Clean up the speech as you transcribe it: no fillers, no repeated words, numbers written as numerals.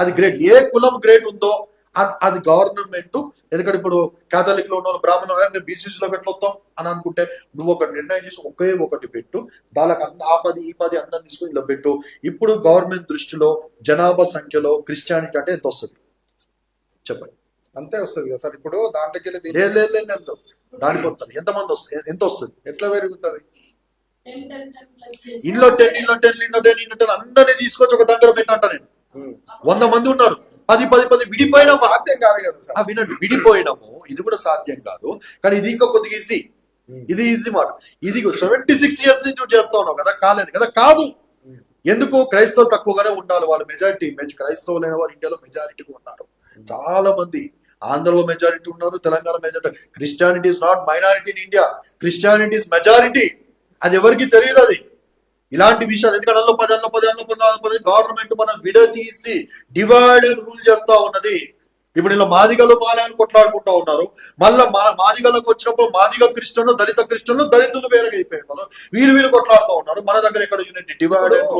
అది గ్రేట్. ఏ కులం గ్రేట్ ఉందో అది గవర్నమెంట్. ఎందుకంటే ఇప్పుడు కేథలిక్ లో ఉన్న బ్రాహ్మణ బీసీసీలో పెట్టొద్దాం అని అనుకుంటే నువ్వు ఒక నిర్ణయం చేసి ఒకే ఒకటి పెట్టు, దానికి ఆ పది ఈ పది అందరిని తీసుకుని ఇలా పెట్టు. ఇప్పుడు గవర్నమెంట్ దృష్టిలో జనాభా సంఖ్యలో క్రిస్టియానిటీ అంటే ఎంత వస్తుంది చెప్పండి? అంతే వస్తుంది కదా సార్. ఇప్పుడు దాంట్లోకి వెళ్ళి లేదు దానికి వస్తుంది. ఎంతమంది వస్తుంది? ఎంత వస్తుంది? ఎట్లా పెరుగుతుంది? ఇంట్లో 10 అందరినీ తీసుకొచ్చి ఒక దగ్గర పెట్టంట. నేను 100 మంది ఉన్నారు, 10 విడిపోయినా సాధ్యం కాదు కదా సార్. వినండి, విడిపోయినాము, ఇది కూడా సాధ్యం కాదు. కానీ ఇది ఇంకా కొద్దిగా ఈజీ. ఇది ఈజీ మాట. ఇది 76 years నుంచి చేస్తా ఉన్నావు కదా, కాలేదు కదా? కాదు. ఎందుకు? క్రైస్తవులు తక్కువగానే ఉండాలి. వాళ్ళు మెజారిటీ. క్రైస్తవులు అయిన వారు ఇండియాలో మెజారిటీగా ఉన్నారు. చాలా మంది ఆంధ్రలో మెజారిటీ ఉన్నారు, Telangana majority. Christianity is not minority in India, Christianity is majority. అది ఎవరికి తెలియదు. అది ఇలాంటి విషయాలు ఎందుకంటే 10 గవర్నమెంట్ మనం విడతీసి డివైడ్ రూల్ చేస్తా ఉన్నది. ఇప్పుడు ఇలా మాదిగలు మాలయాలు కొట్లాడుకుంటా ఉన్నారు. మళ్ళీ మాదిగలకు వచ్చినప్పుడు మాదిగ క్రిస్టియన్లు, దళిత క్రిస్టియన్లు, దళితులు వేరేగా అయిపోయినారు. వీళ్ళు కొట్లాడుతూ ఉన్నారు. మన దగ్గర ఎక్కడ యూనిటీ? డివైడ్